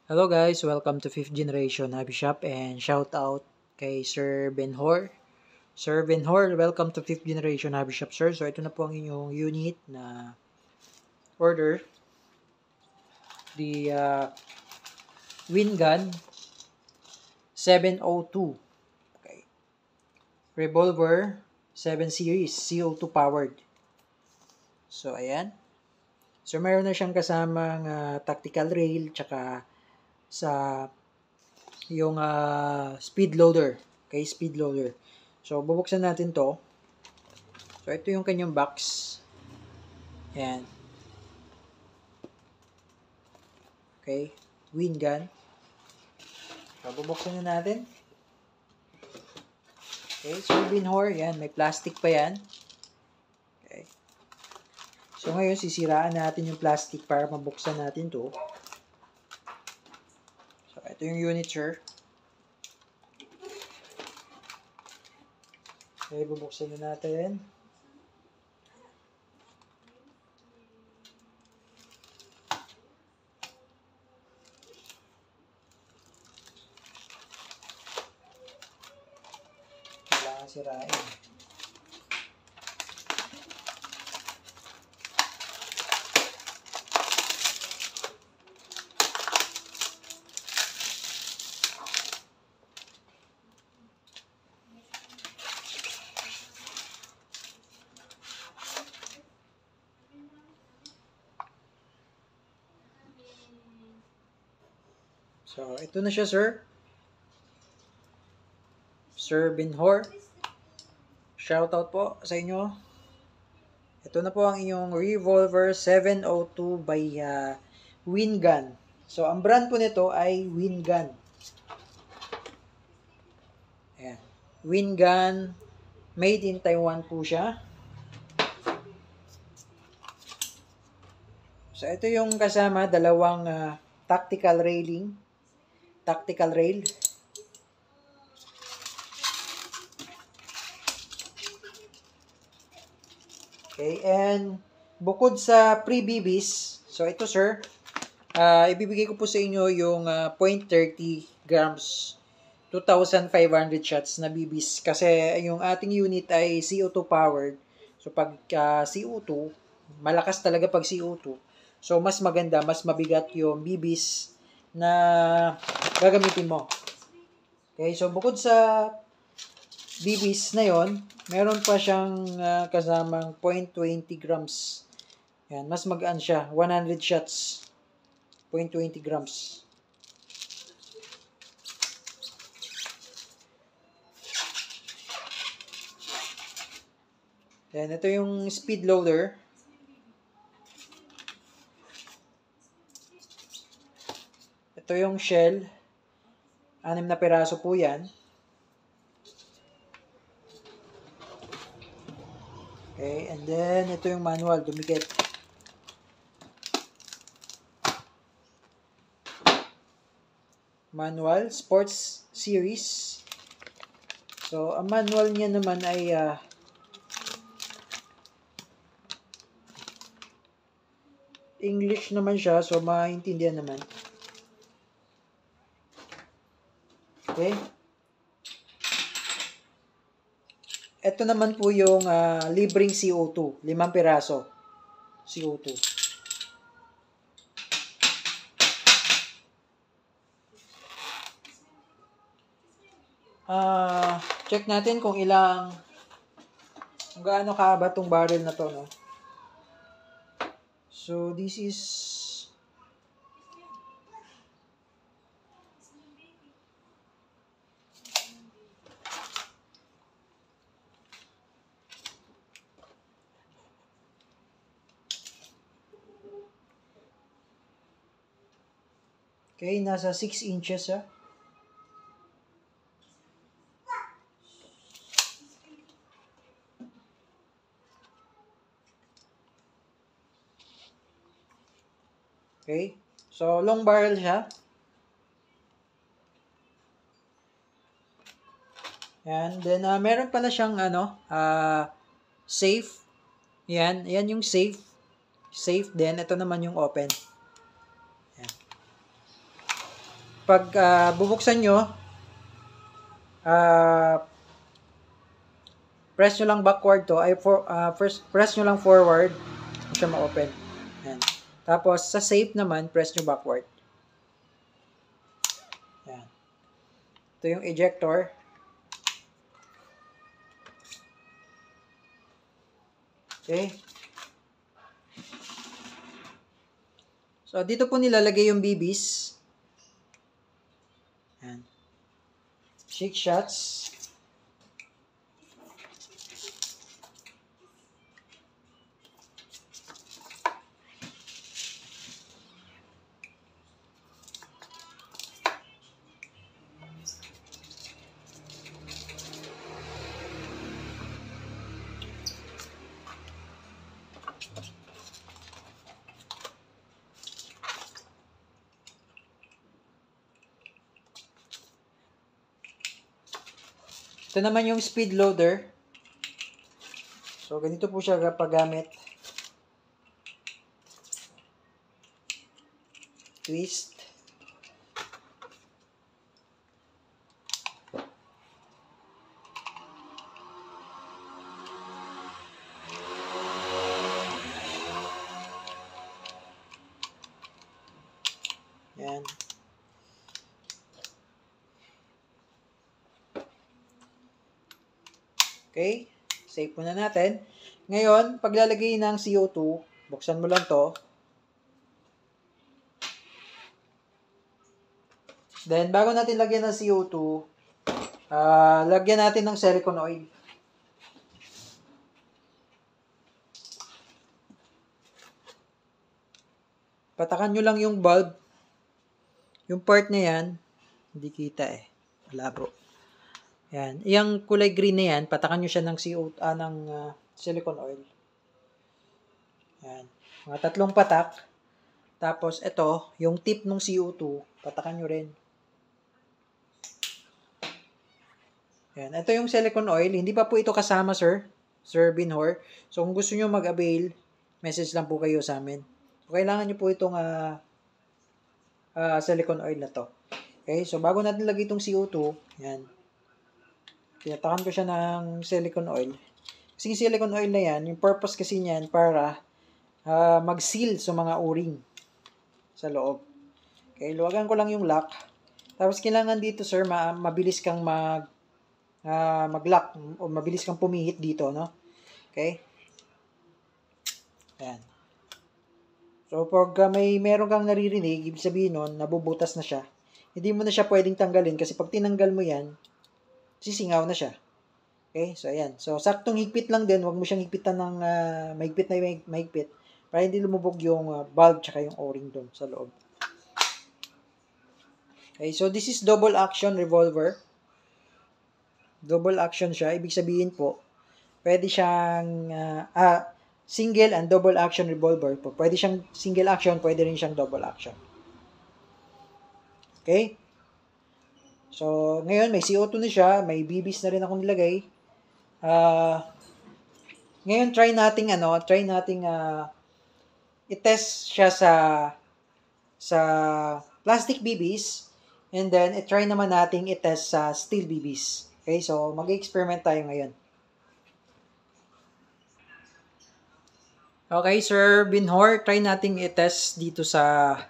Hello guys, welcome to 5th Generation Hobby Shop and shout out kay Sir Benhor. Sir Benhor, welcome to 5th Generation Hobby Shop, sir. So ito na po ang inyong unit na order. The Wingun 702. Okay. Revolver 7 Series, CO2 powered. So ayan. So mayroon na siyang kasamang tactical rail tsaka sa yung speed loader. Okay, speed loader. So, bubuksan natin to. So, ito yung kanyang box. Ayan. Okay, Wingun. So, bubuksan na natin. Okay, so Benhor, yan, may plastic pa yan. Okay. So, ngayon, sisiraan natin yung plastic para mabuksan natin to. So, ito yung unit, sir. Okay, bubuksan na natin. Kailangan sirain. So, ito na siya, sir. Sir Benhor. Shoutout po sa inyo. Ito na po ang inyong Revolver 702 by Wingun. So, ang brand po nito ay Wingun. Ayan. Wingun. Made in Taiwan po siya. So, ito yung kasama, dalawang tactical railing. Tactical rail. Okay, and bukod sa pre-BBs, so ito sir, ibibigay ko po sa inyo yung 0.30 grams, 2,500 shots na BBs. Kasi yung ating unit ay CO2 powered. So pag CO2, malakas talaga pag CO2. So mas maganda, mas mabigat yung BBs na gagamitin mo. Okay, so bukod sa BBs na yon, meron pa siyang kasamang 0.20 grams. Yan, mas magaan siya. 100 shots. 0.20 grams. Yan, ito yung speed loader. Ito yung shell. 6 na piraso po yan. Okay, and then ito yung manual, dumikit. Manual, Sports Series. So, ang manual niya naman ay English naman siya, so maintindihan naman. Okay. Ito naman po yung libreng CO2. 5 piraso. CO2. Check natin kung gaano kahaba tong barrel na to, no? So, this is okay, nasa 6 inches, ha? Okay? So, long barrel siya. And then, meron pala siyang, safe. Yan yung safe. Safe din. Ito naman yung open. Yan. pag bubuksan nyo, press nyo lang backward to, first press nyo lang forward, siya ma-open. Yan. Tapos, sa safe naman, press nyo backward. Yan. Ito yung ejector. Okay. So, dito po nilalagay yung BBs. Yan. Shake shots. Ito naman yung speed loader. So, ganito po siya paggamit. Twist. Yan. Okay, save muna natin. Ngayon, paglalagay ng CO2, buksan mo lang to. Then, bago natin lagyan ng CO2, lagyan natin ng silicone oil. Patakan nyo lang yung bulb. Yung part na yan, hindi kita eh. Malabo. Yan. Yung kulay green na yan, patakan nyo siya ng silicone oil. Yan. Mga 3 patak. Tapos, ito, yung tip ng CO2, patakan nyo rin. Yan. Ito yung silicone oil. Hindi pa po ito kasama, sir. Sir Binhor. So, kung gusto nyo mag-avail, message lang po kayo sa amin. So, kailangan nyo po itong silicone oil na to. Okay? So, bago natin lagay itong CO2, yan. Tinatakan ko siya ng silicone oil. Kasi yung silicone oil na yan, yung purpose kasi niyan para mag-seal sa mga o-ring sa loob. Okay, luwagan ko lang yung lock. Tapos kailangan dito, sir, mabilis kang mag-lock o mabilis kang pumihit dito, no? Okay? Ayan. So, pag meron kang naririnig, ibig sabihin nun, nabubutas na siya. Hindi mo na siya pwedeng tanggalin kasi pag tinanggal mo yan, sisingaw na siya. Okay? So, ayan. So, saktong higpit lang din. Huwag mo siyang higpitan ng mahigpit na mahigpit para hindi lumubog yung bulb tsaka yung o-ring doon sa loob. Okay? So, this is double action revolver. Double action siya. Ibig sabihin po, pwede siyang single and double action revolver. Pwede siyang single action, pwede rin siyang double action. Okay? So, ngayon may CO2 na siya, may BBs na rin akong nilagay. Ngayon try nating i-test siya sa plastic BBs and then i-try naman nating i-test sa steel BBs. Okay? So, mag-experiment tayo ngayon. Okay, Sir Binhor, try nating i-test dito sa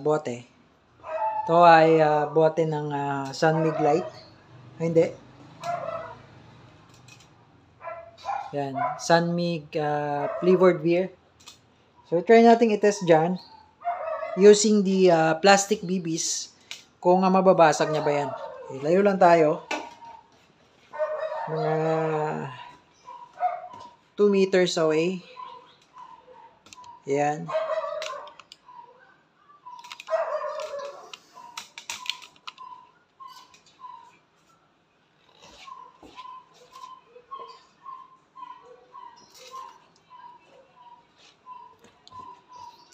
bote. Ito ay bote ng Sunmig Light. Ay, hindi. Yan. Sunmig flavored beer. So, try natin i-test dyan. Using the plastic BBs. Kung mababasag niya ba yan. Okay, layo lang tayo. Mga 2 meters away. Yan.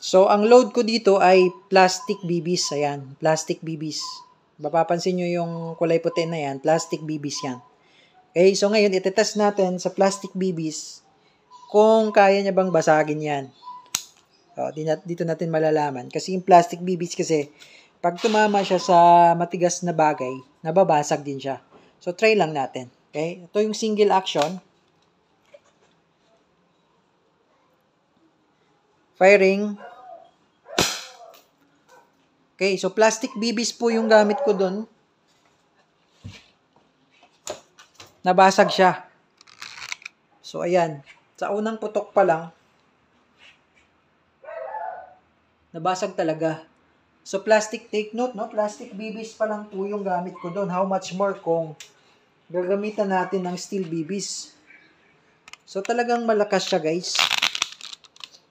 So, ang load ko dito ay plastic BBs. Ayan, plastic BBs. Mapapansin nyo yung kulay puti na yan, plastic BBs yan. Okay, so ngayon, itetest natin sa plastic BBs kung kaya niya bang basagin yan. So, dito natin malalaman. Kasi yung plastic BBs kasi, pag tumama siya sa matigas na bagay, nababasag din siya. So, try lang natin. Okay? Ito yung single action. Firing. Okay, so plastic BBs po yung gamit ko doon. Nabasag siya. So, ayan. Sa unang putok pa lang, nabasag talaga. So, plastic, take note, no? Plastic BBs pa lang po yung gamit ko doon. How much more kung gagamitan natin ng steel BBs. So, talagang malakas siya, guys.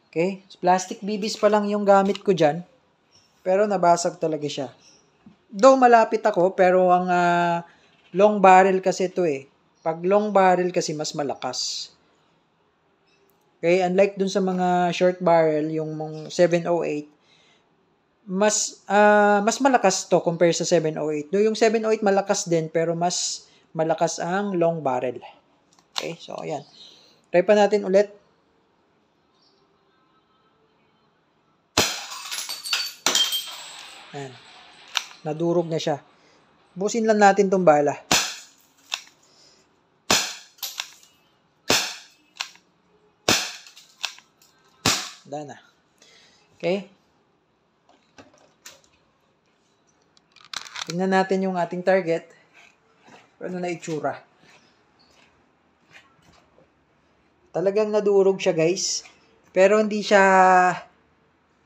Okay? So, plastic BBs pa lang yung gamit ko dyan. Pero nabasag talaga siya. Though malapit ako, pero ang long barrel kasi ito eh. Pag long barrel kasi mas malakas. Okay? Unlike dun sa mga short barrel, yung 708, mas malakas to compare sa 708. Do yung 708 malakas din pero mas malakas ang long barrel. Okay, so ayan. Try pa natin ulit. Ayan. Nadurog na siya. Busin lang natin tong bala. Dana. Okay. Tingnan natin yung ating target. Ano na itsura. Talagang nadurog siya, guys. Pero hindi siya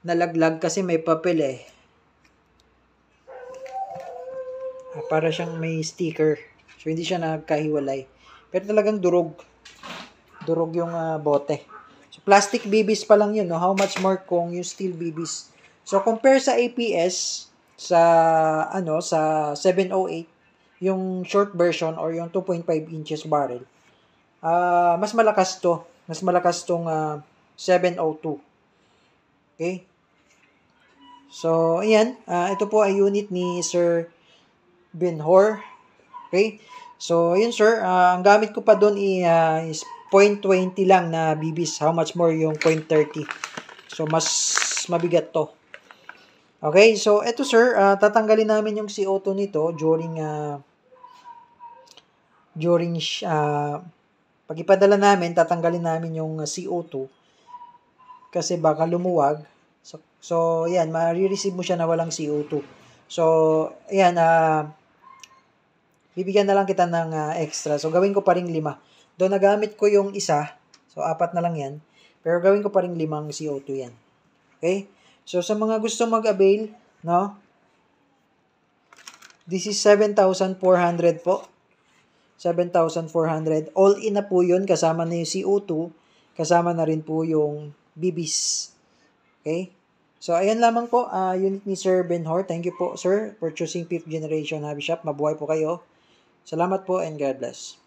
nalaglag kasi may papel eh. Para siyang may sticker. So, hindi siya nagkahiwalay. Pero talagang durog. Durog yung bote. So, plastic BBs pa lang yun. No? How much more kung yung steel BBs. So, compare sa APS, sa 708, yung short version or yung 2.5 inches barrel, mas malakas to. Mas malakas tong 702. Okay? So, ayan. Ito po ay unit ni Sir Benhor. Okay? So, ayun sir. Ang gamit ko pa doon is 0.20 lang na BBs. How much more yung 0.30? So, mas mabigat to. Okay, so eto sir, tatanggalin namin yung CO2 nito during pag ipadala namin, tatanggalin namin yung CO2 kasi baka lumuwag. So yan, ma-receive mo siya na walang CO2. So, ayan, bibigyan na lang kita ng extra. So, gawin ko pa ring 5. Doon nagamit ko yung isa, so 4 na lang yan. Pero gawin ko pa ring 5 CO2 yan. Okay? So, sa mga gusto mag-avail, no? This is 7,400 po. 7,400. All in na po yun. Kasama na yung CO2. Kasama na rin po yung BBs. Okay? So, ayan lamang po. Unit ni Sir Benhor. Thank you po, sir, for choosing 5th Generation Hobby Shop. Mabuhay po kayo. Salamat po and God bless.